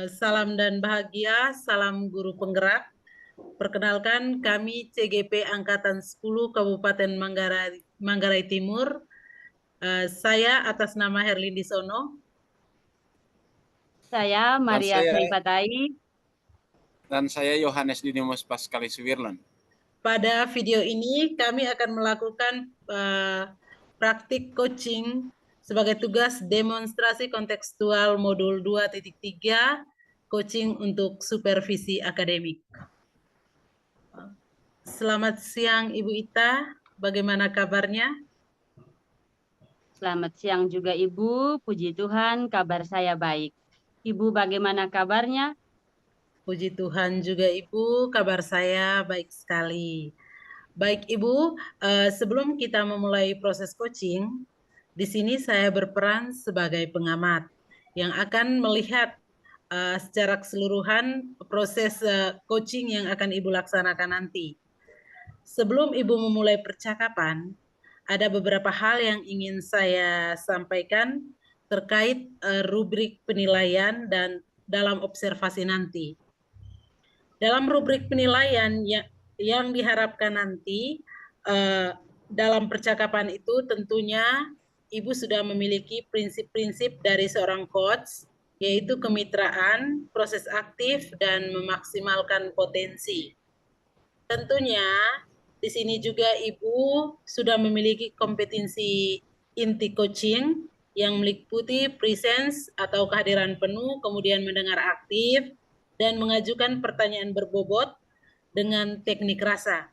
Salam dan bahagia, salam guru penggerak. Perkenalkan, kami CGP Angkatan 10 Kabupaten Manggarai Timur. Saya atas nama Herlindi Sono. Saya Dan Maria saya, Sripatai. dan saya Yohanes Didimus Paskali Suwirlan. Pada video ini kami akan melakukan praktik coaching sebagai tugas demonstrasi kontekstual modul 2.3 coaching untuk supervisi akademik. Selamat siang Ibu Ita, bagaimana kabarnya? Selamat siang juga Ibu, puji Tuhan kabar saya baik. Ibu bagaimana kabarnya? Puji Tuhan juga Ibu, kabar saya baik sekali. Baik Ibu, sebelum kita memulai proses coaching, di sini saya berperan sebagai pengamat yang akan melihat secara keseluruhan proses coaching yang akan Ibu laksanakan nanti. Sebelum Ibu memulai percakapan, ada beberapa hal yang ingin saya sampaikan terkait rubrik penilaian dan dalam observasi nanti. Dalam rubrik penilaian yang diharapkan nanti dalam percakapan itu tentunya Ibu sudah memiliki prinsip-prinsip dari seorang coach, yaitu kemitraan, proses aktif, dan memaksimalkan potensi. Tentunya di sini juga Ibu sudah memiliki kompetensi inti coaching yang meliputi presence atau kehadiran penuh, kemudian mendengar aktif, dan mengajukan pertanyaan berbobot dengan teknik rasa.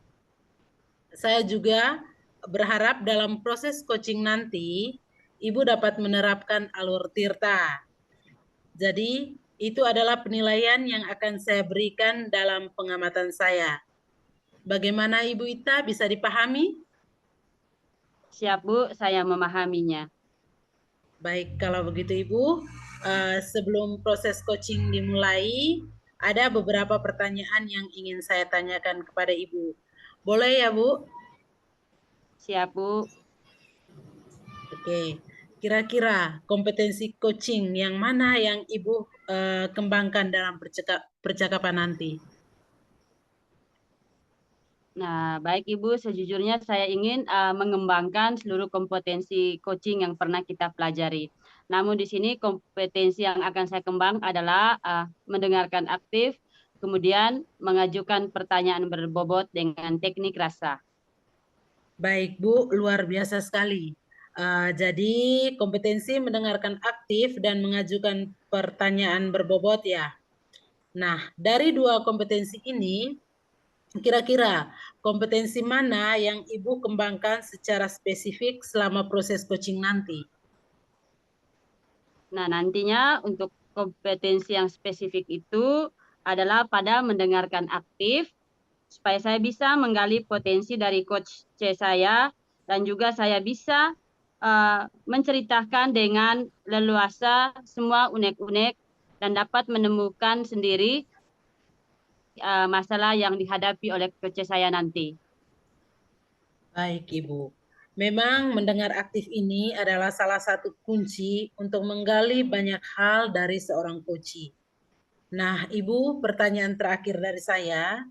Saya juga berharap dalam proses coaching nanti, Ibu dapat menerapkan alur tirta. Jadi, itu adalah penilaian yang akan saya berikan dalam pengamatan saya. Bagaimana Ibu Ita, bisa dipahami? Siap Bu, saya memahaminya. Baik, kalau begitu Ibu, sebelum proses coaching dimulai, ada beberapa pertanyaan yang ingin saya tanyakan kepada Ibu. Boleh ya Bu? Siap Bu. Oke, kira-kira kompetensi coaching yang mana yang Ibu kembangkan dalam percakapan nanti? Nah, baik Ibu, sejujurnya saya ingin mengembangkan seluruh kompetensi coaching yang pernah kita pelajari. Namun di sini kompetensi yang akan saya kembang adalah mendengarkan aktif, kemudian mengajukan pertanyaan berbobot dengan teknik rasa. Baik Bu, luar biasa sekali. Jadi kompetensi mendengarkan aktif dan mengajukan pertanyaan berbobot ya. Nah, dari dua kompetensi ini, kira-kira kompetensi mana yang Ibu kembangkan secara spesifik selama proses coaching nanti? Nah, nantinya untuk kompetensi yang spesifik itu adalah pada mendengarkan aktif, supaya saya bisa menggali potensi dari coach C saya, dan juga saya bisa menceritakan dengan leluasa semua unek-unek dan dapat menemukan sendiri masalah yang dihadapi oleh coach C saya nanti. Baik, Ibu. Memang mendengar aktif ini adalah salah satu kunci untuk menggali banyak hal dari seorang coach. Nah, Ibu, pertanyaan terakhir dari saya,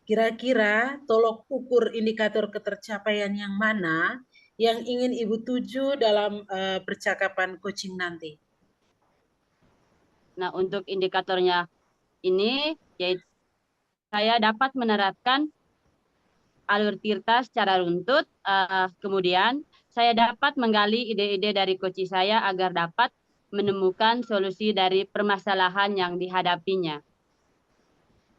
kira-kira tolok ukur indikator ketercapaian yang mana yang ingin Ibu tuju dalam percakapan coaching nanti? Nah, untuk indikatornya ini, yaitu saya dapat menerapkan alur tirta secara runtut, kemudian saya dapat menggali ide-ide dari coach saya agar dapat menemukan solusi dari permasalahan yang dihadapinya.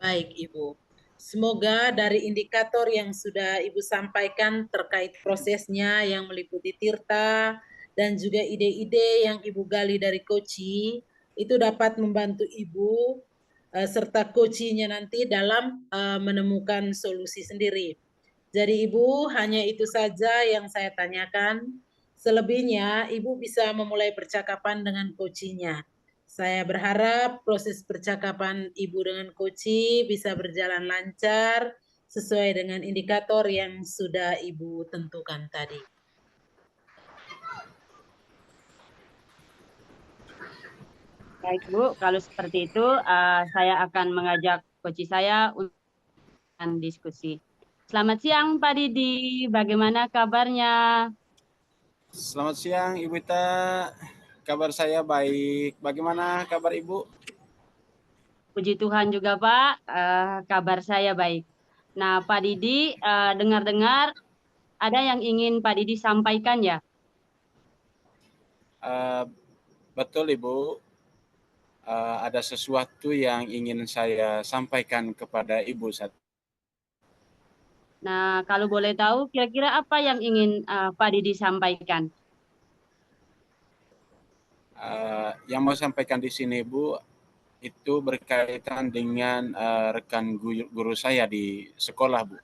Baik, Ibu. Semoga dari indikator yang sudah Ibu sampaikan terkait prosesnya yang meliputi tirta dan juga ide-ide yang Ibu gali dari coaching itu dapat membantu Ibu serta coachingnya nanti dalam menemukan solusi sendiri. Jadi Ibu, hanya itu saja yang saya tanyakan. Selebihnya Ibu bisa memulai percakapan dengan coachingnya. Saya berharap proses percakapan Ibu dengan coach bisa berjalan lancar sesuai dengan indikator yang sudah Ibu tentukan tadi. Baik Bu, kalau seperti itu saya akan mengajak coach saya untuk diskusi. Selamat siang Pak Didi, bagaimana kabarnya? Selamat siang Ibu Ita, kabar saya baik. Bagaimana kabar Ibu? Puji Tuhan juga Pak, kabar saya baik. Nah Pak Didi, dengar-dengar ada yang ingin Pak Didi sampaikan ya? Betul Ibu, ada sesuatu yang ingin saya sampaikan kepada Ibu saat. Nah kalau boleh tahu kira-kira apa yang ingin Pak Didi sampaikan? Yang mau sampaikan di sini Ibu itu berkaitan dengan rekan guru saya di sekolah Bu.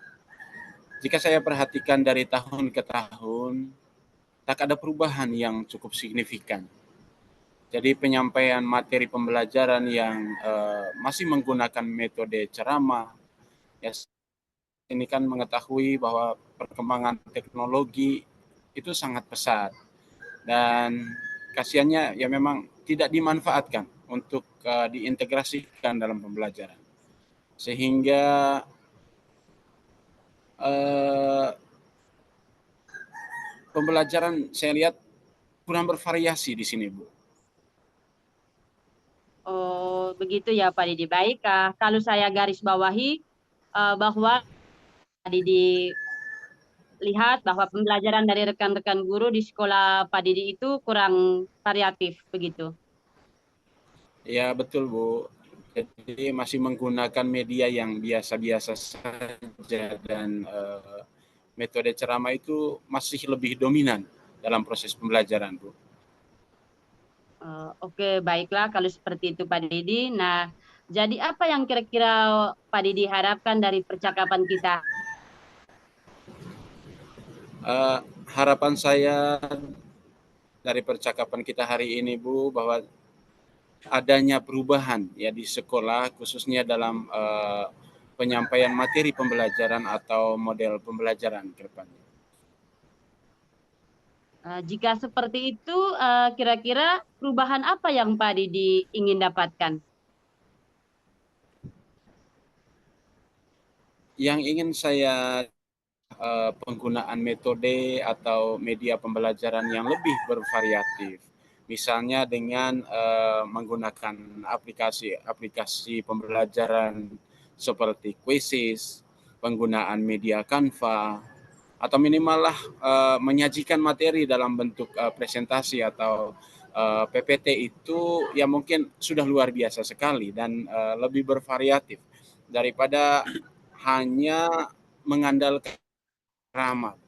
Jika saya perhatikan dari tahun ke tahun, tak ada perubahan yang cukup signifikan. Jadi penyampaian materi pembelajaran yang masih menggunakan metode ceramah, ya ini kan mengetahui bahwa perkembangan teknologi itu sangat pesat dan kasihannya ya memang tidak dimanfaatkan untuk diintegrasikan dalam pembelajaran. Sehingga pembelajaran saya lihat kurang bervariasi di sini, Bu. Oh, begitu ya Pak Didi. Baik, kalau saya garis bawahi bahwa Pak Didi lihat bahwa pembelajaran dari rekan-rekan guru di sekolah Pak Didi itu kurang variatif, begitu. Ya, betul, Bu. Jadi masih menggunakan media yang biasa-biasa saja dan metode ceramah itu masih lebih dominan dalam proses pembelajaran, Bu. Oke, baiklah kalau seperti itu Pak Didi. Nah, jadi apa yang kira-kira Pak Didi harapkan dari percakapan kita? Harapan saya dari percakapan kita hari ini, Bu, bahwa adanya perubahan ya di sekolah, khususnya dalam penyampaian materi pembelajaran atau model pembelajaran ke depannya. Jika seperti itu, kira-kira perubahan apa yang Pak Didi ingin dapatkan? Yang ingin saya penggunaan metode atau media pembelajaran yang lebih bervariatif. Misalnya dengan menggunakan aplikasi pembelajaran seperti Quizzes, penggunaan media Canva, atau minimal lah menyajikan materi dalam bentuk presentasi atau PPT itu ya mungkin sudah luar biasa sekali dan lebih bervariatif daripada hanya mengandalkan ramah.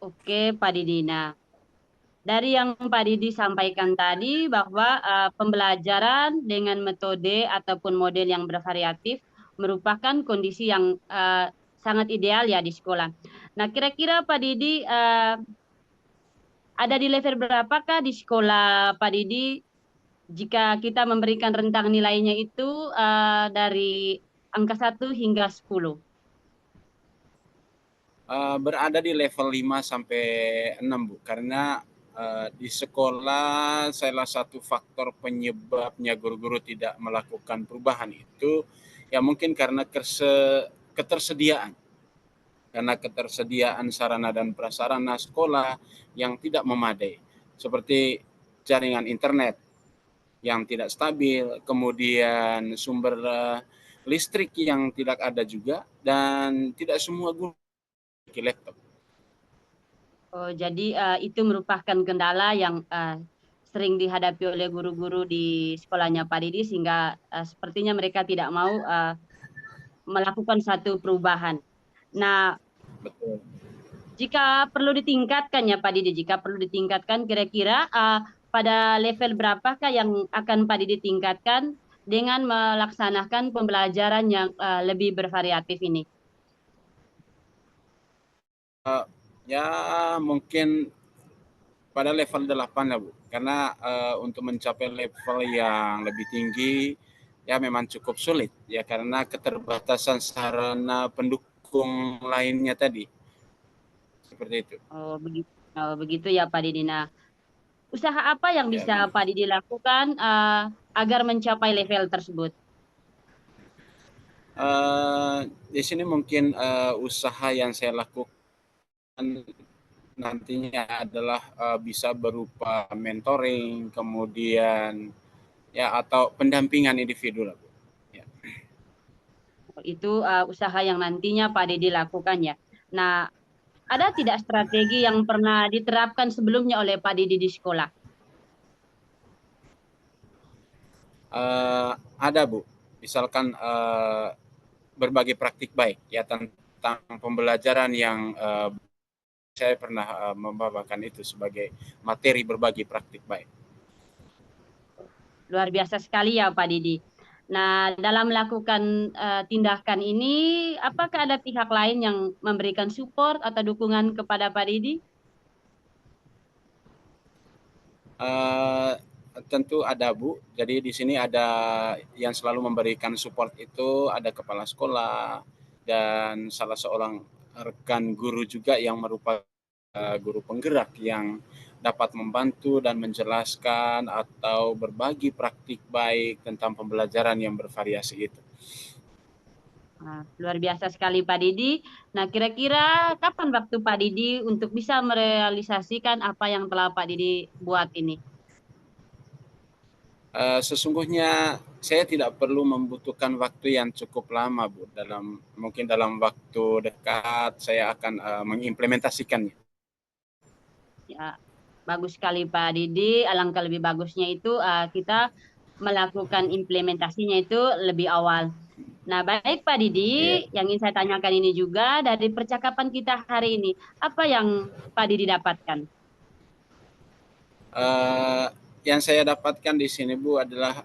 Oke, Pak Didi. Nah, dari yang Pak Didi sampaikan tadi bahwa pembelajaran dengan metode ataupun model yang bervariatif merupakan kondisi yang sangat ideal ya di sekolah. Nah, kira-kira Pak Didi ada di level berapakah di sekolah Pak Didi jika kita memberikan rentang nilainya itu dari angka 1 hingga 10? Berada di level 5 sampai 6 Bu, karena di sekolah salah satu faktor penyebabnya guru-guru tidak melakukan perubahan itu ya mungkin karena ketersediaan sarana dan prasarana sekolah yang tidak memadai, seperti jaringan internet yang tidak stabil, kemudian sumber listrik yang tidak ada juga, dan tidak semua guru memiliki laptop. Oh, jadi itu merupakan kendala yang sering dihadapi oleh guru-guru di sekolahnya Pak Didi sehingga sepertinya mereka tidak mau melakukan satu perubahan. Nah, Betul. jika perlu ditingkatkan ya Pak Didi, jika perlu ditingkatkan kira-kira pada level berapakah yang akan Pak Didi tingkatkan dengan melaksanakan pembelajaran yang lebih bervariatif ini? Ya mungkin pada level 8 ya Bu, karena untuk mencapai level yang lebih tinggi ya memang cukup sulit ya karena keterbatasan sarana pendukung lainnya tadi, seperti itu. Oh begitu ya Pak Didi. Nah, usaha apa yang Ya, bisa Pak Didi lakukan agar mencapai level tersebut? Di sini mungkin usaha yang saya lakukan nantinya adalah bisa berupa mentoring, kemudian ya atau pendampingan individu lah, Bu. Ya. Itu usaha yang nantinya Pak Didi lakukan ya. Nah, ada tidak strategi yang pernah diterapkan sebelumnya oleh Pak Didi di sekolah? Ada, Bu. Misalkan berbagai praktik baik ya tentang pembelajaran yang saya pernah membawakan itu sebagai materi berbagi praktik baik. Luar biasa sekali ya Pak Didi. Nah, dalam melakukan tindakan ini, apakah ada pihak lain yang memberikan support atau dukungan kepada Pak Didi? Tentu ada, Bu. Jadi di sini ada yang selalu memberikan support itu ada kepala sekolah dan salah seorang rekan guru juga yang merupakan guru penggerak yang dapat membantu dan menjelaskan atau berbagi praktik baik tentang pembelajaran yang bervariasi itu. Luar biasa sekali Pak Didi. Nah, kira-kira kapan waktu Pak Didi untuk bisa merealisasikan apa yang telah Pak Didi buat ini? Sesungguhnya saya tidak perlu membutuhkan waktu yang cukup lama, Bu. Mungkin dalam waktu dekat saya akan mengimplementasikannya. Ya, bagus sekali Pak Didi. Alangkah lebih bagusnya itu kita melakukan implementasinya itu lebih awal. Nah, baik Pak Ya. Didi, yang ingin saya tanyakan ini juga dari percakapan kita hari ini, apa yang Pak Didi dapatkan? Yang saya dapatkan di sini, Bu, adalah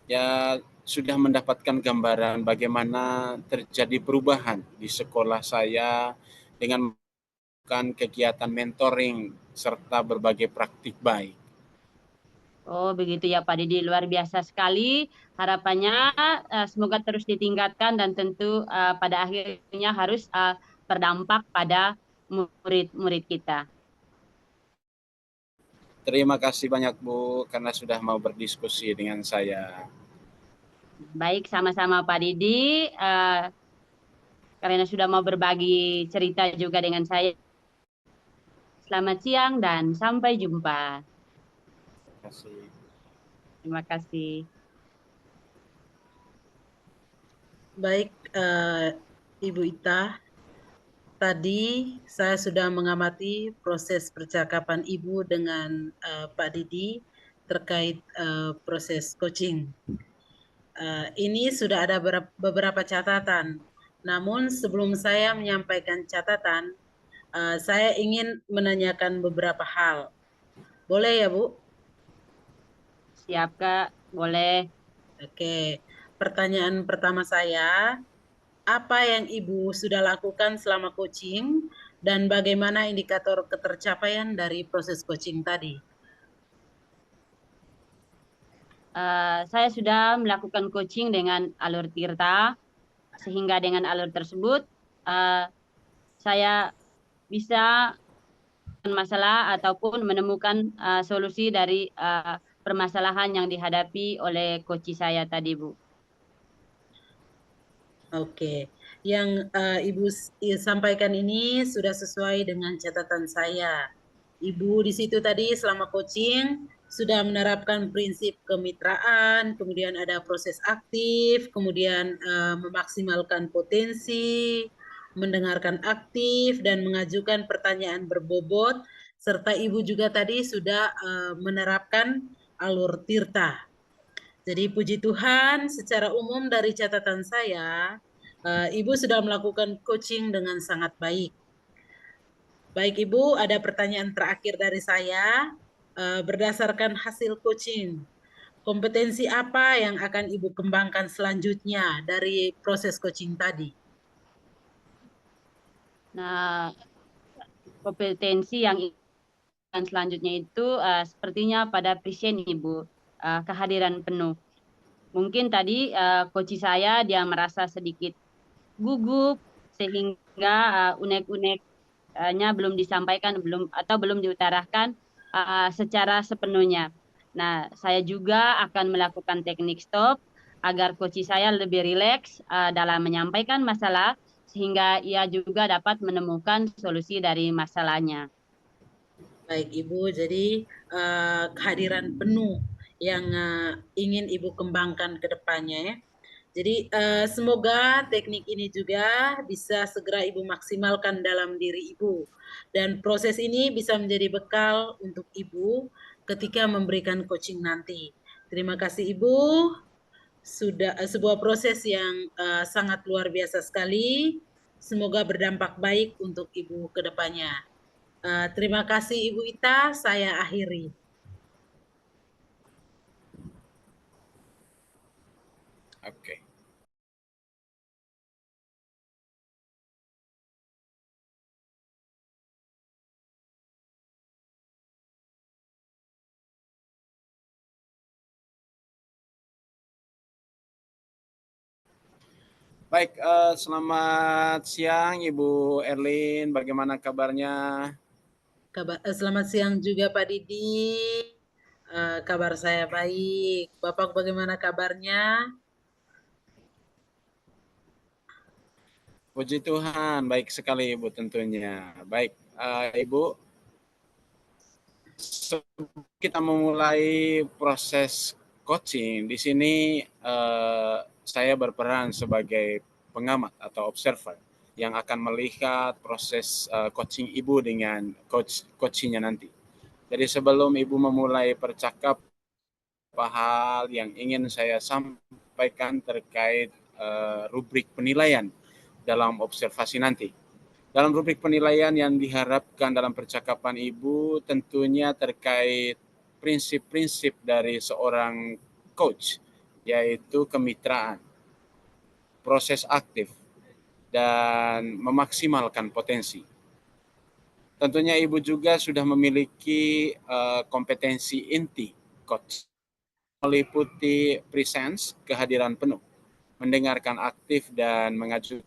ya sudah mendapatkan gambaran bagaimana terjadi perubahan di sekolah saya dengan melakukan kegiatan mentoring serta berbagai praktik baik. Oh, begitu ya Pak Didi, luar biasa sekali. Harapannya semoga terus ditingkatkan dan tentu pada akhirnya harus berdampak pada murid-murid kita. Terima kasih banyak, Bu, karena sudah mau berdiskusi dengan saya. Baik, sama-sama Pak Didi. Karena sudah mau berbagi cerita juga dengan saya. Selamat siang dan sampai jumpa. Terima kasih. Terima kasih. Baik, Ibu Ita, tadi saya sudah mengamati proses percakapan Ibu dengan Pak Didi terkait proses coaching. Ini sudah ada beberapa catatan. Namun sebelum saya menyampaikan catatan, saya ingin menanyakan beberapa hal. Boleh ya, Bu? Siap, Kak. Boleh. Oke. Pertanyaan pertama saya, apa yang Ibu sudah lakukan selama coaching dan bagaimana indikator ketercapaian dari proses coaching tadi? Saya sudah melakukan coaching dengan alur Tirta, sehingga dengan alur tersebut saya bisa masalah ataupun menemukan solusi dari permasalahan yang dihadapi oleh coach saya tadi, Bu. Oke, yang Ibu sampaikan ini sudah sesuai dengan catatan saya. Ibu di situ tadi selama coaching sudah menerapkan prinsip kemitraan, kemudian ada proses aktif, kemudian memaksimalkan potensi, mendengarkan aktif dan mengajukan pertanyaan berbobot, serta Ibu juga tadi sudah menerapkan alur tirta. Jadi puji Tuhan, secara umum dari catatan saya, Ibu sudah melakukan coaching dengan sangat baik. Baik Ibu, ada pertanyaan terakhir dari saya. Berdasarkan hasil coaching, kompetensi apa yang akan Ibu kembangkan selanjutnya dari proses coaching tadi? Nah, kompetensi yang selanjutnya itu sepertinya pada present Ibu, kehadiran penuh. Mungkin tadi coach saya dia merasa sedikit gugup sehingga unek-unek hanya belum disampaikan belum diutarakan secara sepenuhnya. Nah, saya juga akan melakukan teknik stop agar coach saya lebih rileks dalam menyampaikan masalah sehingga ia juga dapat menemukan solusi dari masalahnya. Baik Ibu, jadi kehadiran penuh yang ingin Ibu kembangkan ke depannya ya. Jadi semoga teknik ini juga bisa segera Ibu maksimalkan dalam diri Ibu. Dan proses ini bisa menjadi bekal untuk Ibu ketika memberikan coaching nanti. Terima kasih Ibu. Sudah sebuah proses yang sangat luar biasa sekali. Semoga berdampak baik untuk Ibu ke depannya. Terima kasih Ibu Ita, saya akhiri. Oke. Baik, selamat siang Ibu Erlin, bagaimana kabarnya? Selamat siang juga Pak Didi. Kabar saya baik. Bapak bagaimana kabarnya? Puji Tuhan, baik sekali Ibu tentunya. Baik, Ibu, sebelum kita memulai proses coaching, di sini saya berperan sebagai pengamat atau observer yang akan melihat proses coaching Ibu dengan coachingnya nanti. Jadi sebelum Ibu memulai percakapan, hal yang ingin saya sampaikan terkait rubrik penilaian dalam observasi nanti. Dalam rubrik penilaian yang diharapkan dalam percakapan Ibu tentunya terkait prinsip-prinsip dari seorang coach, yaitu kemitraan, proses aktif, dan memaksimalkan potensi. Tentunya Ibu juga sudah memiliki kompetensi inti coach, meliputi presence, kehadiran penuh, mendengarkan aktif, dan mengajukan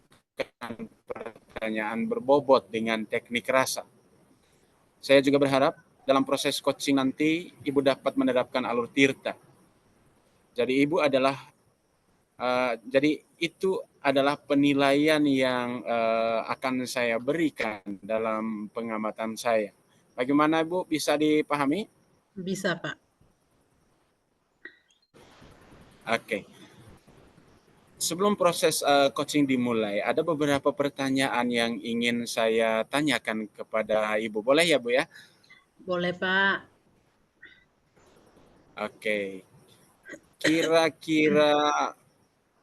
pertanyaan berbobot dengan teknik rasa. Saya juga berharap dalam proses coaching nanti Ibu dapat menerapkan alur tirta. Jadi itu adalah penilaian yang akan saya berikan dalam pengamatan saya. Bagaimana Ibu, bisa dipahami? Bisa Pak. Oke. Sebelum proses coaching dimulai, ada beberapa pertanyaan yang ingin saya tanyakan kepada Ibu. Boleh ya Bu ya? Boleh Pak. Oke. Kira-kira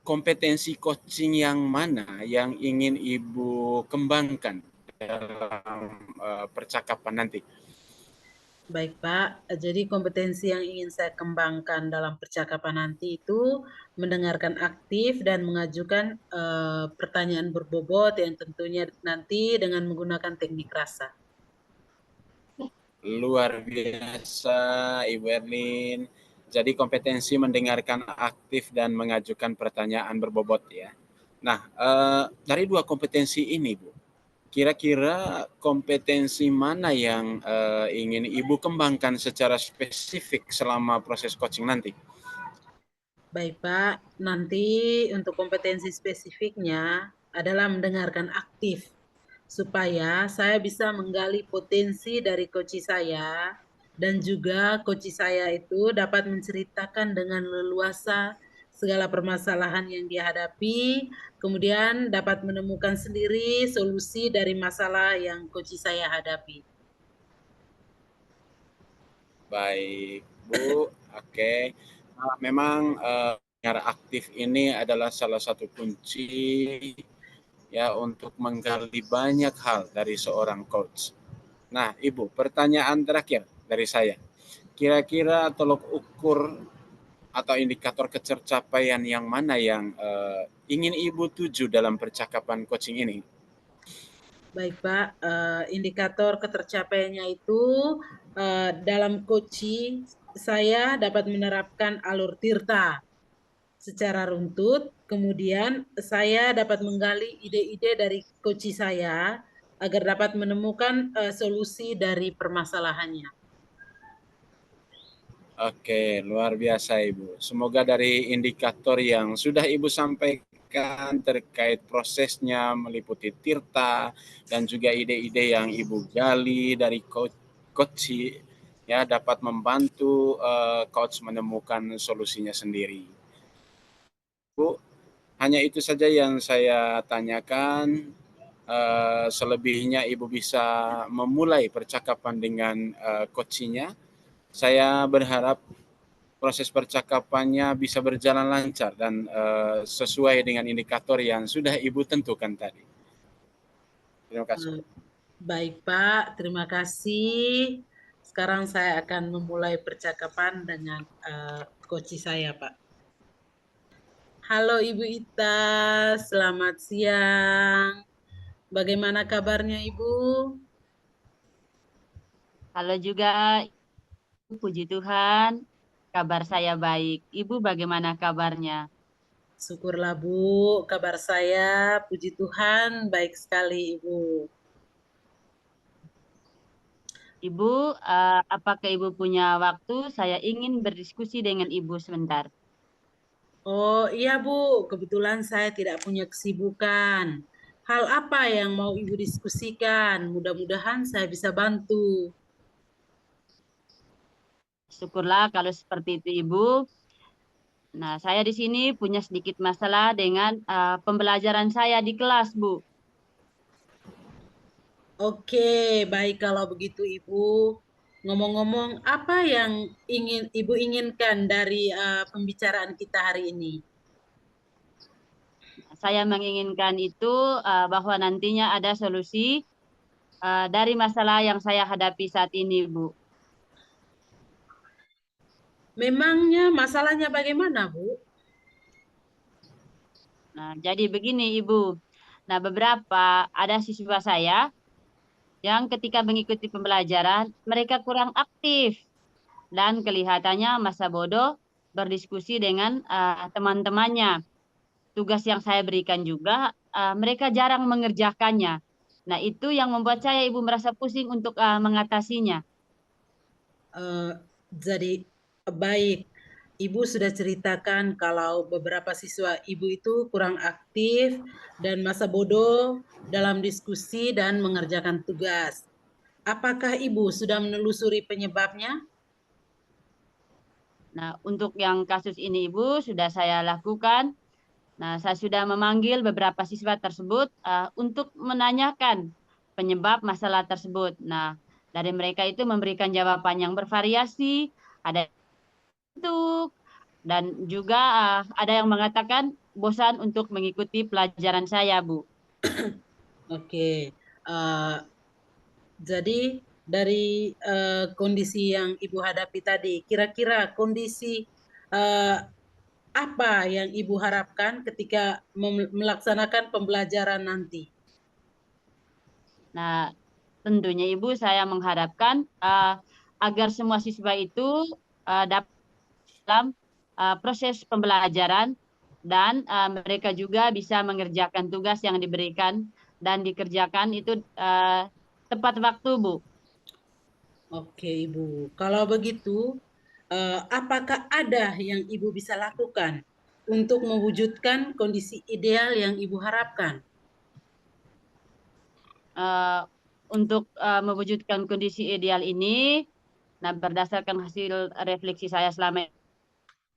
kompetensi coaching yang mana yang ingin Ibu kembangkan dalam percakapan nanti? Baik Pak, jadi kompetensi yang ingin saya kembangkan dalam percakapan nanti itu mendengarkan aktif dan mengajukan pertanyaan berbobot yang tentunya nanti dengan menggunakan teknik rasa. Luar biasa Ibu Erlin. Jadi kompetensi mendengarkan aktif dan mengajukan pertanyaan berbobot ya. Nah, dari dua kompetensi ini Bu, kira-kira kompetensi mana yang ingin Ibu kembangkan secara spesifik selama proses coaching nanti? Baik Pak, nanti untuk kompetensi spesifiknya adalah mendengarkan aktif supaya saya bisa menggali potensi dari coach saya dan juga coach saya itu dapat menceritakan dengan leluasa segala permasalahan yang dihadapi, kemudian dapat menemukan sendiri solusi dari masalah yang coach saya hadapi. Baik, Bu. Oke. Memang aktif ini adalah salah satu kunci ya untuk menggali banyak hal dari seorang coach. Nah, Ibu, pertanyaan terakhir dari saya. Kira-kira tolok ukur atau indikator ketercapaian yang mana yang ingin Ibu tuju dalam percakapan coaching ini? Baik Pak, indikator ketercapaiannya itu dalam coaching saya dapat menerapkan alur tirta secara runtut, kemudian saya dapat menggali ide-ide dari coach saya agar dapat menemukan solusi dari permasalahannya. Oke, luar biasa Ibu. Semoga dari indikator yang sudah Ibu sampaikan terkait prosesnya meliputi tirta dan juga ide-ide yang Ibu gali dari coach ya dapat membantu coach menemukan solusinya sendiri. Bu, hanya itu saja yang saya tanyakan. Selebihnya Ibu bisa memulai percakapan dengan coachnya. Saya berharap proses percakapannya bisa berjalan lancar dan sesuai dengan indikator yang sudah Ibu tentukan tadi. Terima kasih. Baik Pak, terima kasih. Sekarang saya akan memulai percakapan dengan coach saya Pak. Halo Ibu Ita, selamat siang. Bagaimana kabarnya Ibu? Halo juga, puji Tuhan, kabar saya baik. Ibu bagaimana kabarnya? Syukurlah Bu, kabar saya puji Tuhan baik sekali Ibu. Ibu, apakah Ibu punya waktu? Saya ingin berdiskusi dengan Ibu sebentar. Oh iya Bu, kebetulan saya tidak punya kesibukan. Hal apa yang mau Ibu diskusikan? Mudah-mudahan saya bisa bantu. Syukurlah kalau seperti itu Ibu. Nah, saya di sini punya sedikit masalah dengan pembelajaran saya di kelas, Bu. Oke, baik kalau begitu Ibu. Ngomong-ngomong, apa yang ingin Ibu inginkan dari pembicaraan kita hari ini? Saya menginginkan itu bahwa nantinya ada solusi dari masalah yang saya hadapi saat ini, Bu. Memangnya masalahnya bagaimana, Bu? Nah, jadi begini, Ibu. Nah, beberapa ada siswa saya yang ketika mengikuti pembelajaran, mereka kurang aktif dan kelihatannya masa bodoh berdiskusi dengan teman-temannya. Tugas yang saya berikan juga, mereka jarang mengerjakannya. Nah, itu yang membuat saya, Ibu, merasa pusing untuk mengatasinya. Jadi baik, Ibu sudah ceritakan kalau beberapa siswa Ibu itu kurang aktif dan masa bodoh dalam diskusi dan mengerjakan tugas. Apakah Ibu sudah menelusuri penyebabnya? Nah, untuk yang kasus ini, Ibu, sudah saya lakukan. Nah, saya sudah memanggil beberapa siswa tersebut untuk menanyakan penyebab masalah tersebut. Nah, dari mereka itu memberikan jawaban yang bervariasi, ada itu, dan juga ada yang mengatakan bosan untuk mengikuti pelajaran saya, Bu. Oke, uh, jadi dari kondisi yang Ibu hadapi tadi, kira-kira kondisi uh, apa yang Ibu harapkan ketika melaksanakan pembelajaran nanti? Nah, tentunya Ibu saya mengharapkan agar semua siswa itu dapat dalam proses pembelajaran dan mereka juga bisa mengerjakan tugas yang diberikan dan dikerjakan itu tepat waktu, Bu. Oke, Ibu. Kalau begitu, apakah ada yang Ibu bisa lakukan untuk mewujudkan kondisi ideal yang Ibu harapkan? Untuk mewujudkan kondisi ideal ini, nah berdasarkan hasil refleksi saya selama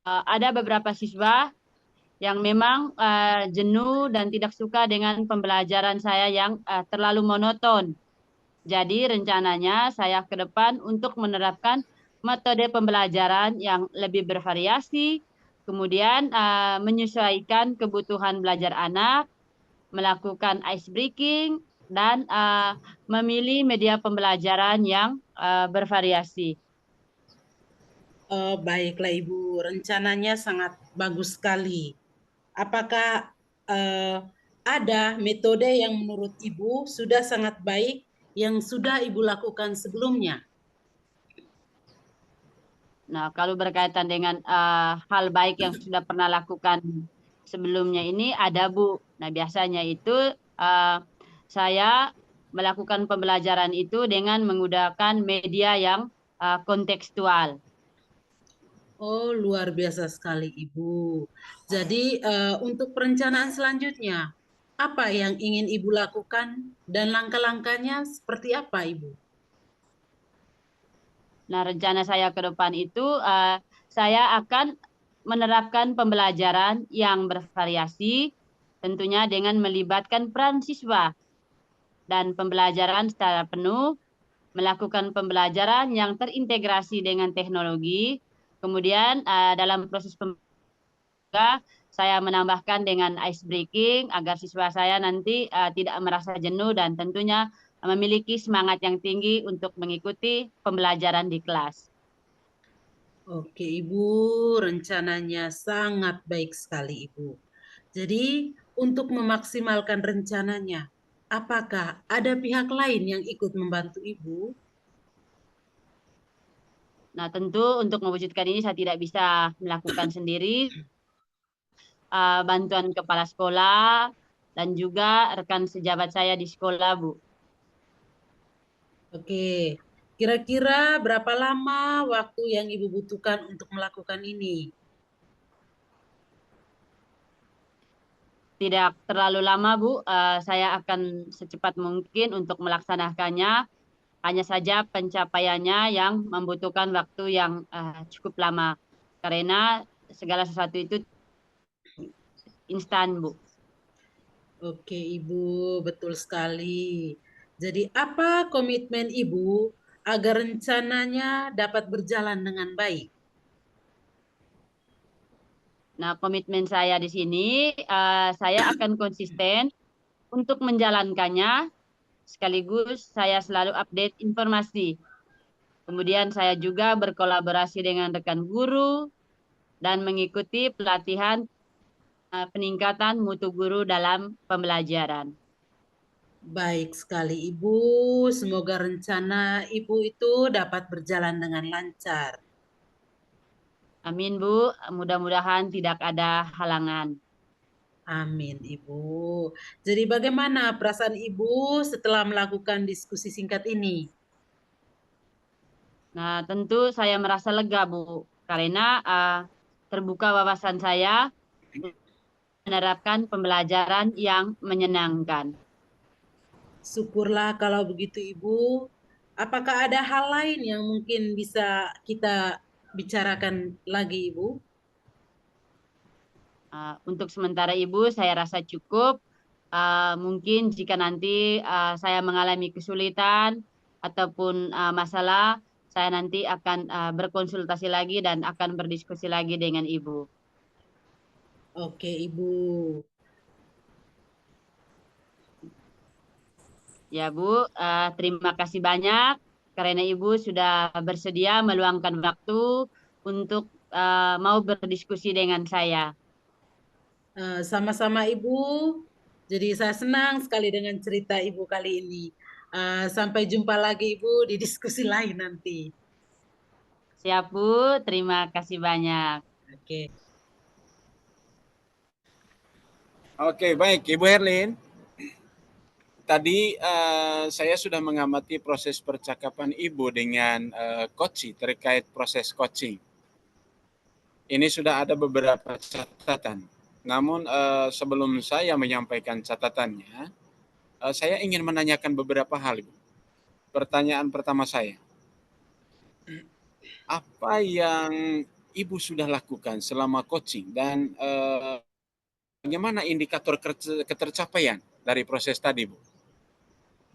ada beberapa siswa yang memang jenuh dan tidak suka dengan pembelajaran saya yang terlalu monoton. Jadi rencananya saya ke depan untuk menerapkan metode pembelajaran yang lebih bervariasi, kemudian menyesuaikan kebutuhan belajar anak, melakukan ice breaking, dan memilih media pembelajaran yang bervariasi. Baiklah Ibu, rencananya sangat bagus sekali. Apakah ada metode yang menurut Ibu sudah sangat baik yang sudah Ibu lakukan sebelumnya? Nah, kalau berkaitan dengan hal baik yang sudah pernah lakukan sebelumnya ini ada, Bu. Nah, biasanya itu saya melakukan pembelajaran itu dengan menggunakan media yang kontekstual. Oh, luar biasa sekali, Ibu. Jadi, untuk perencanaan selanjutnya, apa yang ingin Ibu lakukan dan langkah-langkahnya seperti apa, Ibu? Nah, rencana saya ke depan itu saya akan menerapkan pembelajaran yang bervariasi, tentunya dengan melibatkan peran siswa dan pembelajaran secara penuh, melakukan pembelajaran yang terintegrasi dengan teknologi. Kemudian dalam proses pembelajaran saya menambahkan dengan ice breaking agar siswa saya nanti tidak merasa jenuh dan tentunya memiliki semangat yang tinggi untuk mengikuti pembelajaran di kelas. Oke, Ibu, rencananya sangat baik sekali, Ibu. Jadi, untuk memaksimalkan rencananya, apakah ada pihak lain yang ikut membantu Ibu? Nah, tentu untuk mewujudkan ini saya tidak bisa melakukan sendiri. Bantuan kepala sekolah dan juga rekan sejabat saya di sekolah, Bu. Oke, kira-kira berapa lama waktu yang Ibu butuhkan untuk melakukan ini? Tidak terlalu lama, Bu. Saya akan secepat mungkin untuk melaksanakannya. Hanya saja pencapaiannya yang membutuhkan waktu yang cukup lama. Karena segala sesuatu itu instan, Bu. Oke, Ibu, betul sekali. Jadi, apa komitmen Ibu agar rencananya dapat berjalan dengan baik? Nah, komitmen saya di sini, saya akan konsisten untuk menjalankannya, sekaligus saya selalu update informasi. Kemudian saya juga berkolaborasi dengan rekan guru dan mengikuti pelatihan peningkatan mutu guru dalam pembelajaran. Baik sekali, Ibu. Semoga rencana Ibu itu dapat berjalan dengan lancar. Amin, Bu. Mudah-mudahan tidak ada halangan. Amin, Ibu. Jadi, bagaimana perasaan Ibu setelah melakukan diskusi singkat ini? Nah, tentu saya merasa lega, Bu, karena terbuka wawasan saya menerapkan pembelajaran yang menyenangkan. Syukurlah kalau begitu, Ibu. Apakah ada hal lain yang mungkin bisa kita bicarakan lagi, Ibu? Untuk sementara Ibu, saya rasa cukup. Mungkin jika nanti saya mengalami kesulitan ataupun masalah, saya nanti akan berkonsultasi lagi dan akan berdiskusi lagi dengan Ibu. Oke, Ibu. Ya, Bu, terima kasih banyak karena Ibu sudah bersedia meluangkan waktu untuk mau berdiskusi dengan saya. Sama-sama Ibu. Jadi saya senang sekali dengan cerita Ibu kali ini. Sampai jumpa lagi Ibu di diskusi lain nanti. Siap, Bu. Terima kasih banyak. Oke. Oke, baik Ibu Herlin. Tadi saya sudah mengamati proses percakapan Ibu dengan coach terkait proses coaching. Ini sudah ada beberapa catatan. Namun sebelum saya menyampaikan catatannya, saya ingin menanyakan beberapa hal, Ibu. Pertanyaan pertama saya, apa yang Ibu sudah lakukan selama coaching dan bagaimana indikator ketercapaian dari proses tadi, Bu?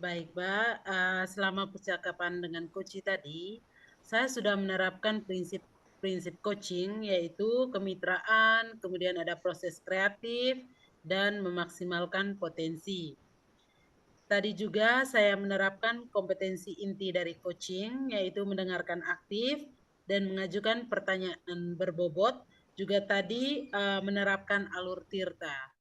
Baik, Pak. Selama percakapan dengan coach tadi, saya sudah menerapkan prinsip coaching, yaitu kemitraan, kemudian ada proses kreatif, dan memaksimalkan potensi. Tadi juga saya menerapkan kompetensi inti dari coaching, yaitu mendengarkan aktif dan mengajukan pertanyaan berbobot. Juga tadi menerapkan alur Tirta.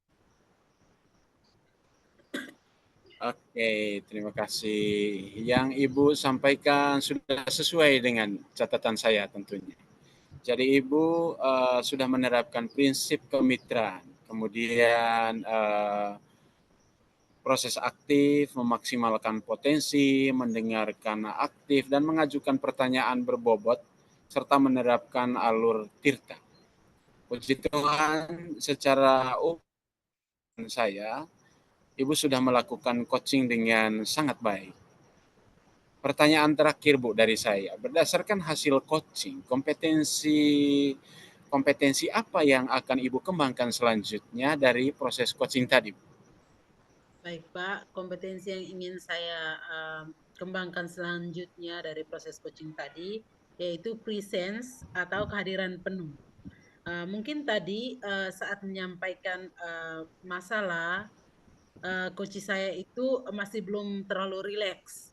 Oke, terima kasih. Yang Ibu sampaikan sudah sesuai dengan catatan saya tentunya. Jadi Ibu sudah menerapkan prinsip kemitraan, kemudian proses aktif, memaksimalkan potensi, mendengarkan aktif, dan mengajukan pertanyaan berbobot, serta menerapkan alur tirta. Puji Tuhan, secara umum saya, Ibu sudah melakukan coaching dengan sangat baik. Pertanyaan terakhir Bu dari saya, berdasarkan hasil coaching, kompetensi apa yang akan Ibu kembangkan selanjutnya dari proses coaching tadi? Baik Pak, kompetensi yang ingin saya kembangkan selanjutnya dari proses coaching tadi yaitu presence atau kehadiran penuh. Mungkin tadi saat menyampaikan masalah, coach saya itu masih belum terlalu rileks.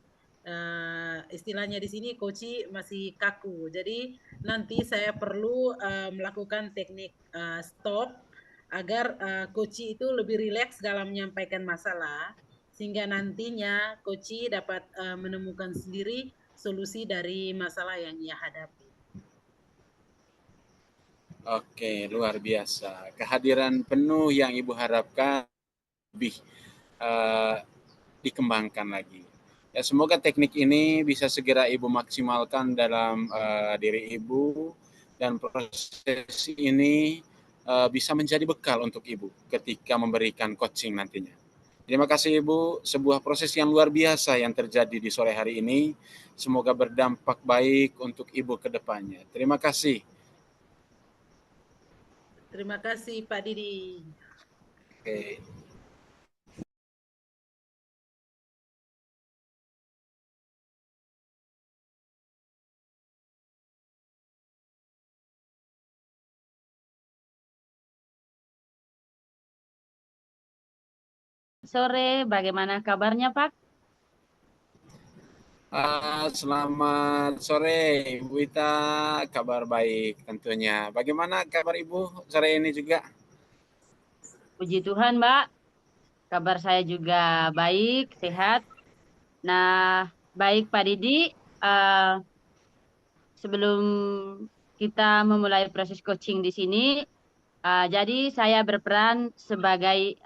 Istilahnya di sini coach masih kaku. Jadi nanti saya perlu melakukan teknik stop agar coach itu lebih rileks dalam menyampaikan masalah sehingga nantinya coach dapat menemukan sendiri solusi dari masalah yang ia hadapi. Oke, luar biasa. Kehadiran penuh yang Ibu harapkan lebih dikembangkan lagi. Ya, semoga teknik ini bisa segera Ibu maksimalkan dalam diri Ibu, dan proses ini bisa menjadi bekal untuk Ibu ketika memberikan coaching nantinya. Terima kasih Ibu, sebuah proses yang luar biasa yang terjadi di sore hari ini. Semoga berdampak baik untuk Ibu ke depannya. Terima kasih. Terima kasih Pak Didi. Oke. Sore, bagaimana kabarnya Pak? Selamat sore Ibu Ita, kabar baik tentunya. Bagaimana kabar Ibu sore ini juga? Puji Tuhan Mbak, kabar saya juga baik, sehat. Nah, baik Pak Didi, sebelum kita memulai proses coaching di sini, jadi saya berperan sebagai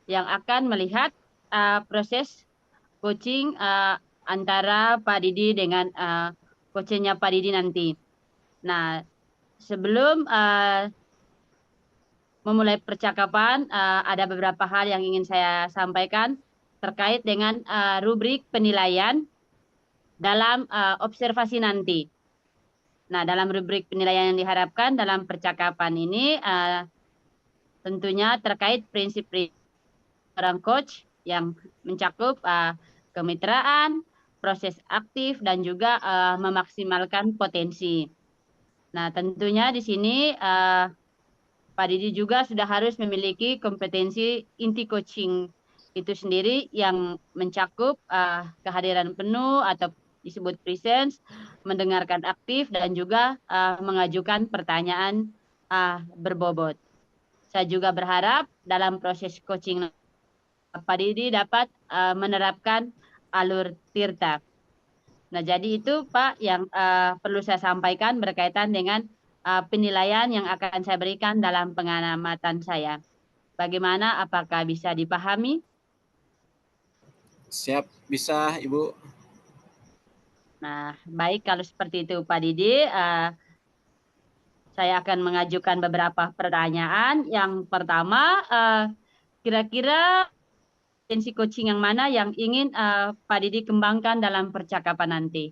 yang akan melihat proses coaching antara Pak Didi dengan coachnya Pak Didi nanti. Nah, sebelum memulai percakapan, ada beberapa hal yang ingin saya sampaikan terkait dengan rubrik penilaian dalam observasi nanti. Nah, dalam rubrik penilaian yang diharapkan dalam percakapan ini tentunya terkait prinsip-prinsip seorang coach yang mencakup kemitraan, proses aktif, dan juga memaksimalkan potensi. Nah, tentunya di sini Pak Didi juga sudah harus memiliki kompetensi inti coaching itu sendiri yang mencakup kehadiran penuh atau disebut presence, mendengarkan aktif, dan juga mengajukan pertanyaan berbobot. Saya juga berharap dalam proses coaching Pak Didi dapat menerapkan alur tirta. Nah, jadi itu Pak yang perlu saya sampaikan berkaitan dengan penilaian yang akan saya berikan dalam pengamatan saya. Bagaimana, apakah bisa dipahami? Siap, bisa Ibu. Nah, baik kalau seperti itu Pak Didi, saya akan mengajukan beberapa pertanyaan. Yang pertama, kira-kira potensi coaching yang mana yang ingin Pak Didi kembangkan dalam percakapan nanti?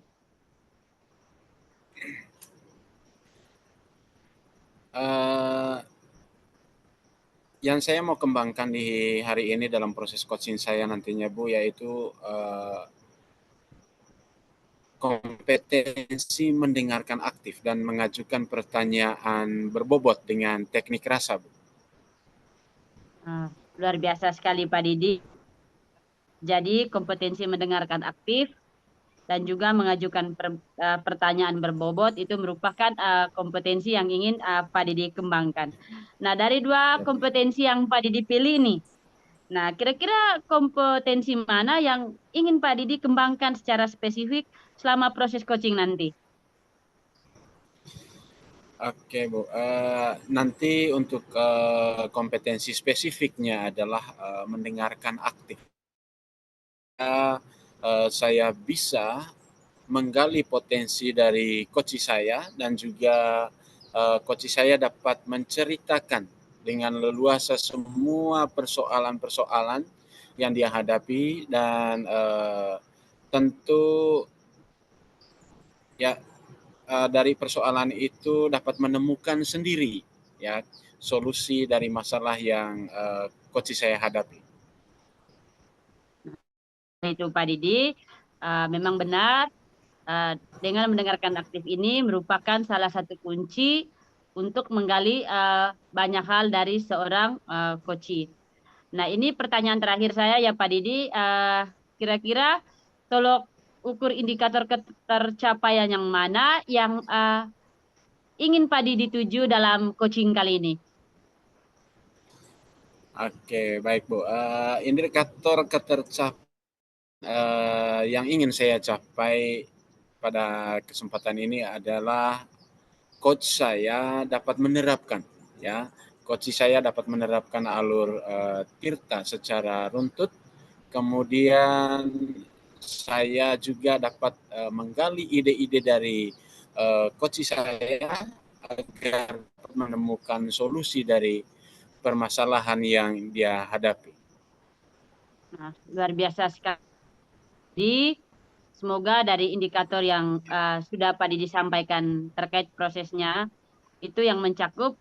Yang saya mau kembangkan di hari ini dalam proses coaching saya nantinya Bu, yaitu kompetensi mendengarkan aktif dan mengajukan pertanyaan berbobot dengan teknik rasa Bu. Luar biasa sekali Pak Didi. Jadi kompetensi mendengarkan aktif dan juga mengajukan pertanyaan berbobot itu merupakan kompetensi yang ingin Pak Didi kembangkan. Nah, dari dua kompetensi yang Pak Didi pilih nih, nah kira-kira kompetensi mana yang ingin Pak Didi kembangkan secara spesifik selama proses coaching nanti? Oke, Bu. Nanti untuk kompetensi spesifiknya adalah mendengarkan aktif. Saya bisa menggali potensi dari coach saya dan juga coach saya dapat menceritakan dengan leluasa semua persoalan-persoalan yang dia hadapi dan tentu ya dari persoalan itu dapat menemukan sendiri ya solusi dari masalah yang coach saya hadapi. Itu Pak Didi, memang benar dengan mendengarkan aktif ini merupakan salah satu kunci untuk menggali banyak hal dari seorang coach. Nah, ini pertanyaan terakhir saya ya Pak Didi, kira-kira tolok ukur indikator ketercapaian yang mana yang ingin Pak Didi tuju dalam coaching kali ini? Oke, baik Bu. Indikator ketercapaian yang ingin saya capai pada kesempatan ini adalah coach saya dapat menerapkan ya. Coach saya dapat menerapkan alur Tirta secara runtut. Kemudian saya juga dapat menggali ide-ide dari coach saya agar menemukan solusi dari permasalahan yang dia hadapi. Nah, luar biasa sekali. Semoga dari indikator yang sudah Pak Didi sampaikan terkait prosesnya, itu yang mencakup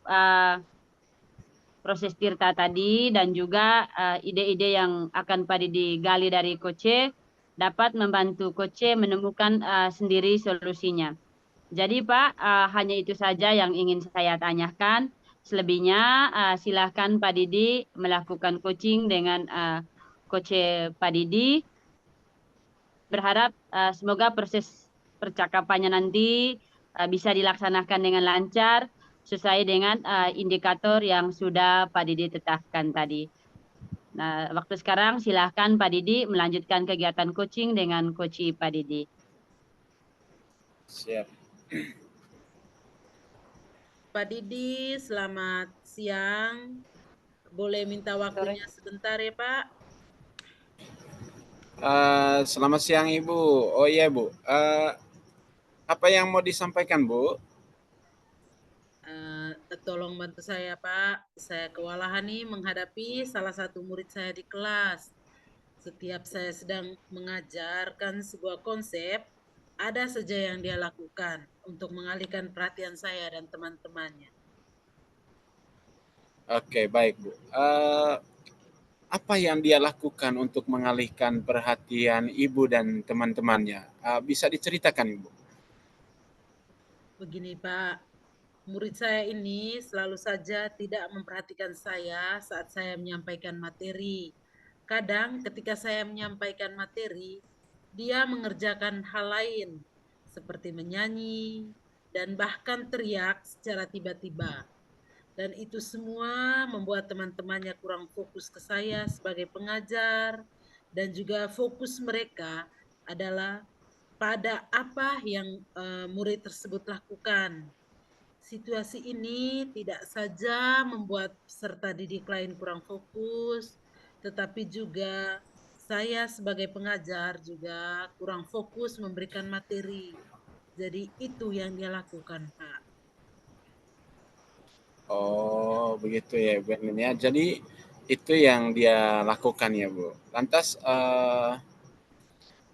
proses Tirta tadi dan juga ide-ide yang akan Pak Didi gali dari Koce dapat membantu Koce menemukan sendiri solusinya. Jadi Pak, hanya itu saja yang ingin saya tanyakan. Selebihnya silahkan Pak Didi melakukan coaching dengan Koce Pak Didi. Berharap semoga proses percakapannya nanti bisa dilaksanakan dengan lancar sesuai dengan indikator yang sudah Pak Didi tetapkan tadi. Nah, waktu sekarang silahkan Pak Didi melanjutkan kegiatan coaching dengan Coach Pak Didi. Siap. Pak Didi, selamat siang. Boleh minta waktunya sebentar ya Pak? Selamat siang Ibu. Oh iya Bu, apa yang mau disampaikan Bu? Tolong bantu saya Pak. Saya kewalahan nih menghadapi salah satu murid saya di kelas. Setiap saya sedang mengajarkan sebuah konsep, ada saja yang dia lakukan untuk mengalihkan perhatian saya dan teman-temannya. Oke, baik Bu. Apa yang dia lakukan untuk mengalihkan perhatian Ibu dan teman-temannya? Bisa diceritakan Ibu? Begini Pak, murid saya ini selalu saja tidak memperhatikan saya saat saya menyampaikan materi. Kadang ketika saya menyampaikan materi, dia mengerjakan hal lain seperti menyanyi dan bahkan teriak secara tiba-tiba. Dan itu semua membuat teman-temannya kurang fokus ke saya sebagai pengajar dan juga fokus mereka adalah pada apa yang murid tersebut lakukan. Situasi ini tidak saja membuat peserta didik lain kurang fokus, tetapi juga saya sebagai pengajar juga kurang fokus memberikan materi. Jadi itu yang dia lakukan, Pak. Oh, begitu ya Bu ya. Jadi itu yang dia lakukan ya Bu. Lantas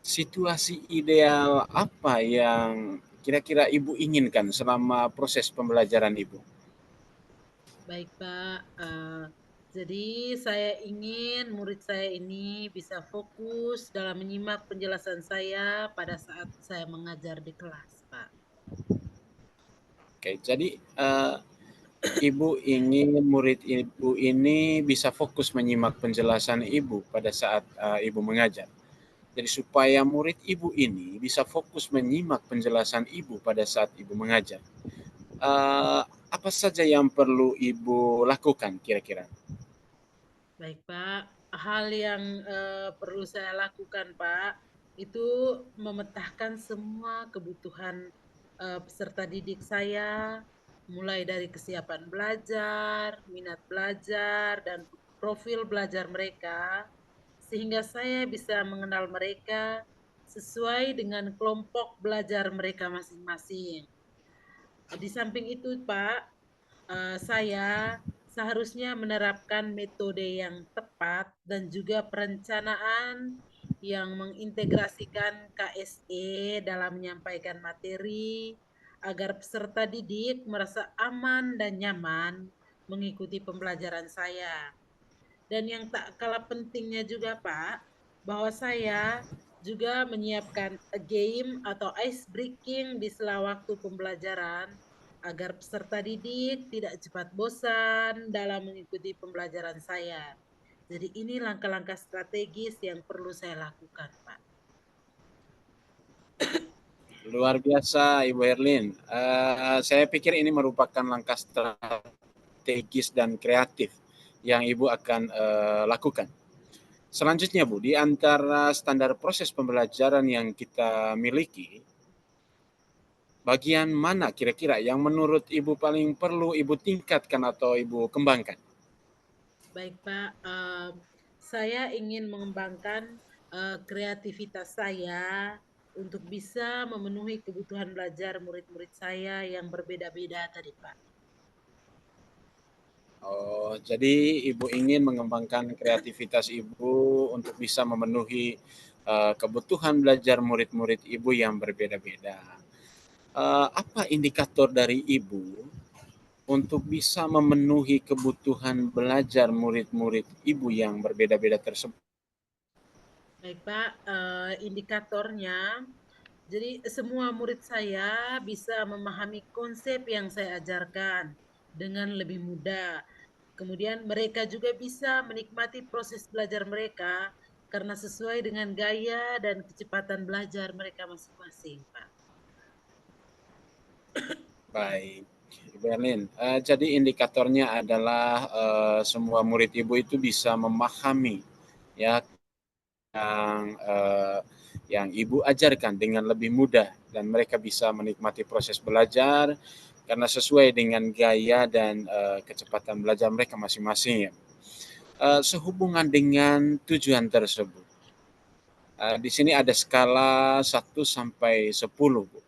situasi ideal apa yang kira-kira Ibu inginkan selama proses pembelajaran Ibu? Baik, Pak. Jadi saya ingin murid saya ini bisa fokus dalam menyimak penjelasan saya pada saat saya mengajar di kelas, Pak. Oke, jadi Ibu ingin murid Ibu ini bisa fokus menyimak penjelasan Ibu pada saat Ibu mengajar. Jadi supaya murid Ibu ini bisa fokus menyimak penjelasan Ibu pada saat Ibu mengajar. Apa saja yang perlu Ibu lakukan kira-kira? Baik, Pak. Hal yang perlu saya lakukan, Pak, itu memetakan semua kebutuhan peserta didik saya, mulai dari kesiapan belajar, minat belajar, dan profil belajar mereka, sehingga saya bisa mengenal mereka sesuai dengan kelompok belajar mereka masing-masing. Di samping itu, Pak, saya seharusnya menerapkan metode yang tepat dan juga perencanaan yang mengintegrasikan KSE dalam menyampaikan materi agar peserta didik merasa aman dan nyaman mengikuti pembelajaran saya. Dan yang tak kalah pentingnya juga, Pak, bahwa saya juga menyiapkan a game atau ice breaking di sela waktu pembelajaran agar peserta didik tidak cepat bosan dalam mengikuti pembelajaran saya. Jadi ini langkah-langkah strategis yang perlu saya lakukan, Pak. Luar biasa, Ibu Herlin. Saya pikir ini merupakan langkah strategis dan kreatif yang Ibu akan lakukan. Selanjutnya, Bu, di antara standar proses pembelajaran yang kita miliki, bagian mana kira-kira yang menurut Ibu paling perlu Ibu tingkatkan atau Ibu kembangkan? Baik, Pak. Saya ingin mengembangkan kreativitas saya untuk bisa memenuhi kebutuhan belajar murid-murid saya yang berbeda-beda tadi, Pak. Oh, jadi Ibu ingin mengembangkan kreativitas Ibu untuk bisa memenuhi kebutuhan belajar murid-murid Ibu yang berbeda-beda. Apa indikator dari Ibu untuk bisa memenuhi kebutuhan belajar murid-murid Ibu yang berbeda-beda tersebut? Baik, Pak. Indikatornya, jadi semua murid saya bisa memahami konsep yang saya ajarkan dengan lebih mudah. Kemudian mereka juga bisa menikmati proses belajar mereka karena sesuai dengan gaya dan kecepatan belajar mereka masing-masing, Pak. Baik, Ibu Erlin. Jadi indikatornya adalah semua murid Ibu itu bisa memahami ya yang Ibu ajarkan dengan lebih mudah dan mereka bisa menikmati proses belajar karena sesuai dengan gaya dan kecepatan belajar mereka masing-masing ya. Sehubungan dengan tujuan tersebut. Di sini ada skala 1 sampai 10, Bu.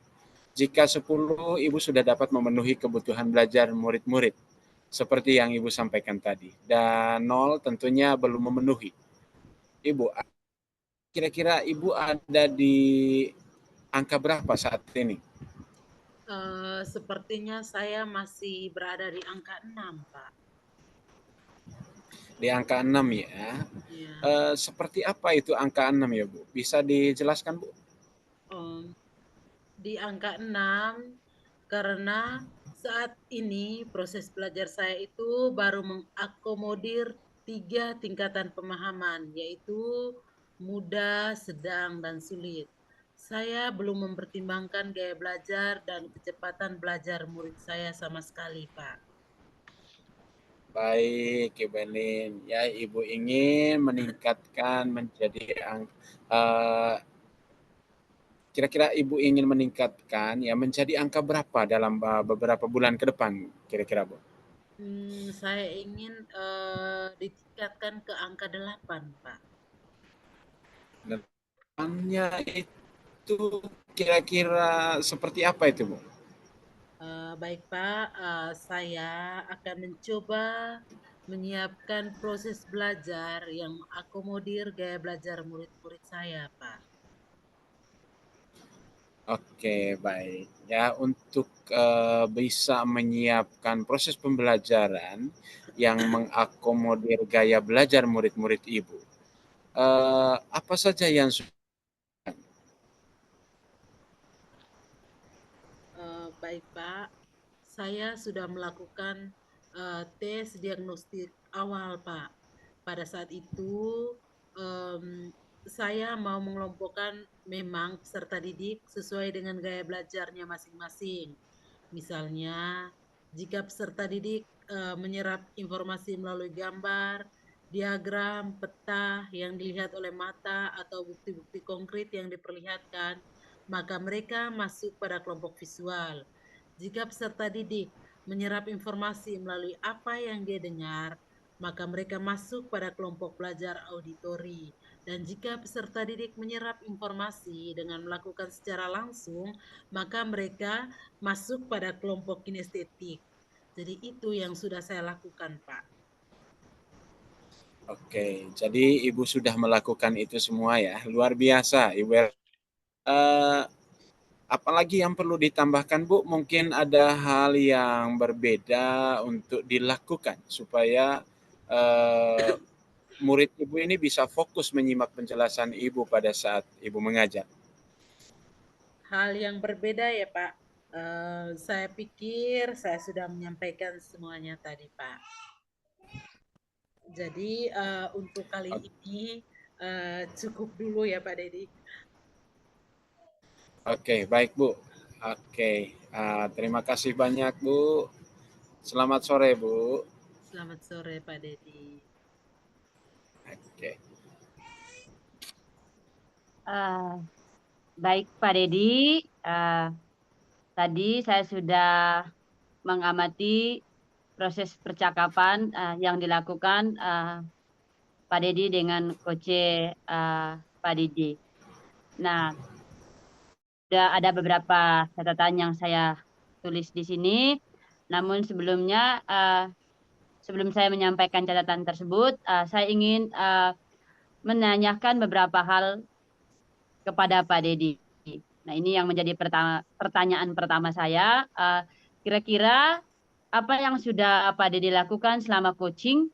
Jika 10 Ibu sudah dapat memenuhi kebutuhan belajar murid-murid seperti yang Ibu sampaikan tadi. Dan 0 tentunya belum memenuhi. Ibu, kira-kira Ibu ada di angka berapa saat ini? Sepertinya saya masih berada di angka 6, Pak. Di angka 6 ya. Ya. Seperti apa itu angka 6 ya, Bu? Bisa dijelaskan, Bu? Di angka 6 karena saat ini proses belajar saya itu baru mengakomodir 3 tingkatan pemahaman, yaitu mudah, sedang, dan sulit. Saya belum mempertimbangkan gaya belajar dan kecepatan belajar murid saya sama sekali, Pak. Baik, Ibu Elin. Ya, Ibu ingin meningkatkan menjadi kira-kira Ibu ingin meningkatkan ya menjadi angka berapa dalam beberapa bulan ke depan kira-kira, Bu? Saya ingin ditingkatkan ke angka 8, Pak. Depannya itu kira-kira seperti apa itu, Bu? Baik, Pak, saya akan mencoba menyiapkan proses belajar yang mengakomodir gaya belajar murid-murid saya, Pak. Oke, baik. Ya, untuk bisa menyiapkan proses pembelajaran yang mengakomodir gaya belajar murid-murid Ibu, apa saja yang Baik, Pak, saya sudah melakukan tes diagnostik awal, Pak. Pada saat itu, em, saya mau mengelompokkan memang peserta didik sesuai dengan gaya belajarnya masing-masing. Misalnya, jika peserta didik menyerap informasi melalui gambar, diagram, peta yang dilihat oleh mata atau bukti-bukti konkret yang diperlihatkan, maka mereka masuk pada kelompok visual. Jika peserta didik menyerap informasi melalui apa yang dia dengar, maka mereka masuk pada kelompok belajar auditori. Dan jika peserta didik menyerap informasi dengan melakukan secara langsung, maka mereka masuk pada kelompok kinestetik. Jadi itu yang sudah saya lakukan, Pak. Oke, jadi Ibu sudah melakukan itu semua ya, luar biasa Ibu. Apalagi yang perlu ditambahkan Bu, mungkin ada hal yang berbeda untuk dilakukan supaya murid Ibu ini bisa fokus menyimak penjelasan Ibu pada saat Ibu mengajar. Hal yang berbeda ya Pak. Saya pikir saya sudah menyampaikan semuanya tadi Pak. Jadi untuk kali ini cukup dulu ya Pak Dedi. Oke, baik Bu. Oke, terima kasih banyak Bu. Selamat sore Bu. Selamat sore Pak Dedi. Oke. Baik Pak Dedi, tadi saya sudah mengamati proses percakapan yang dilakukan Pak Dedi dengan Coach Pak Didi. Nah, sudah ada beberapa catatan yang saya tulis di sini. Namun sebelumnya, sebelum saya menyampaikan catatan tersebut, saya ingin menanyakan beberapa hal kepada Pak Dedi. Nah, ini yang menjadi pertanyaan pertama saya. Kira-kira apa yang sudah Pak Dedi lakukan selama coaching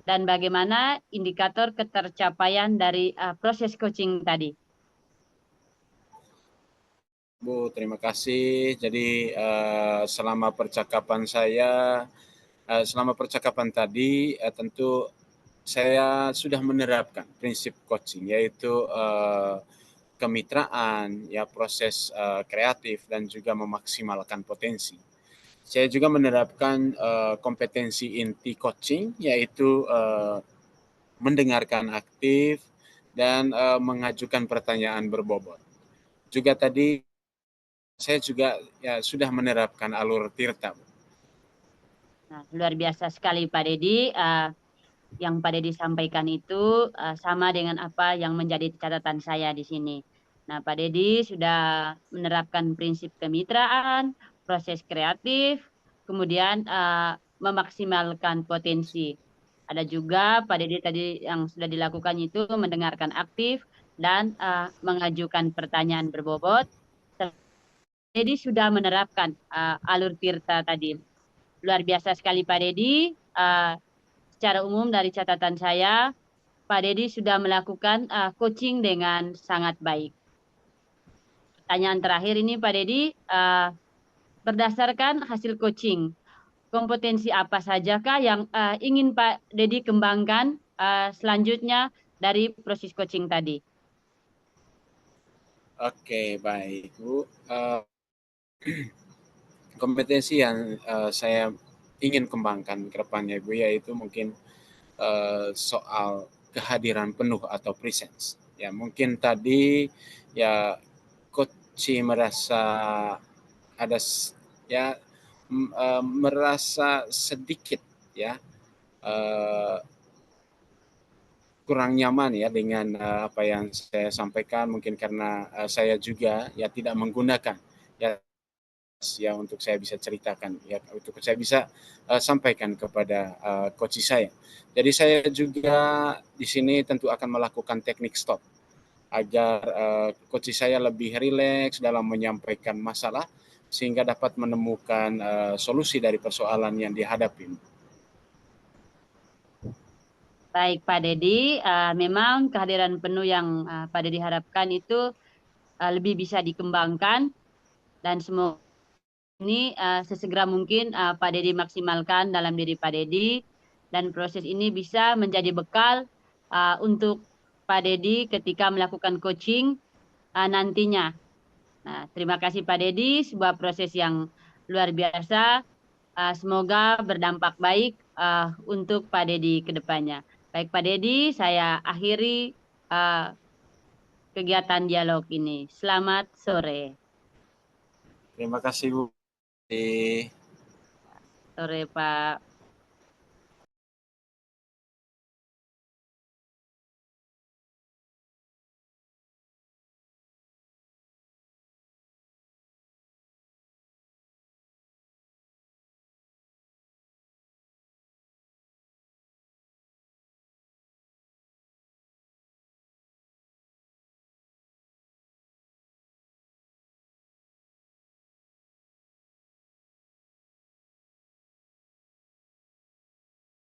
dan bagaimana indikator ketercapaian dari proses coaching tadi? Bu, terima kasih. Jadi selama percakapan tadi tentu saya sudah menerapkan prinsip coaching, yaitu kemitraan, ya proses kreatif dan juga memaksimalkan potensi. Saya juga menerapkan kompetensi inti coaching, yaitu mendengarkan aktif dan mengajukan pertanyaan berbobot. Juga tadi saya juga ya sudah menerapkan alur tirta. Nah, luar biasa sekali Pak Dedi. Yang Pak Dedi sampaikan itu sama dengan apa yang menjadi catatan saya di sini. Nah, Pak Dedi sudah menerapkan prinsip kemitraan, proses kreatif, kemudian memaksimalkan potensi. Ada juga Pak Dedi tadi yang sudah dilakukan itu mendengarkan aktif dan mengajukan pertanyaan berbobot. Dedi sudah menerapkan alur tirta tadi. Luar biasa sekali Pak Dedi. Secara umum dari catatan saya, Pak Dedi sudah melakukan coaching dengan sangat baik. Pertanyaan terakhir ini Pak Dedi, berdasarkan hasil coaching, kompetensi apa sajakah yang ingin Pak Dedi kembangkan selanjutnya dari proses coaching tadi? Oke, baik Bu. Kompetensi yang saya ingin kembangkan ke depannya Bu, yaitu mungkin soal kehadiran penuh atau presence. Ya mungkin tadi ya coach merasa ada ya merasa sedikit ya kurang nyaman ya dengan apa yang saya sampaikan, mungkin karena saya juga ya tidak menggunakan ya untuk saya bisa ceritakan ya, untuk saya bisa sampaikan kepada coach saya. Jadi saya juga di sini tentu akan melakukan teknik stop agar coach saya lebih rileks dalam menyampaikan masalah sehingga dapat menemukan solusi dari persoalan yang dihadapi. Baik Pak Dedi, memang kehadiran penuh yang Pak Dedi harapkan itu lebih bisa dikembangkan dan semoga ini sesegera mungkin Pak Dedi maksimalkan dalam diri Pak Dedi dan proses ini bisa menjadi bekal untuk Pak Dedi ketika melakukan coaching nantinya. Nah, terima kasih Pak Dedi, sebuah proses yang luar biasa. Semoga berdampak baik untuk Pak Dedi ke depannya. Baik Pak Dedi, saya akhiri kegiatan dialog ini. Selamat sore. Terima kasih Bu. sore Pak.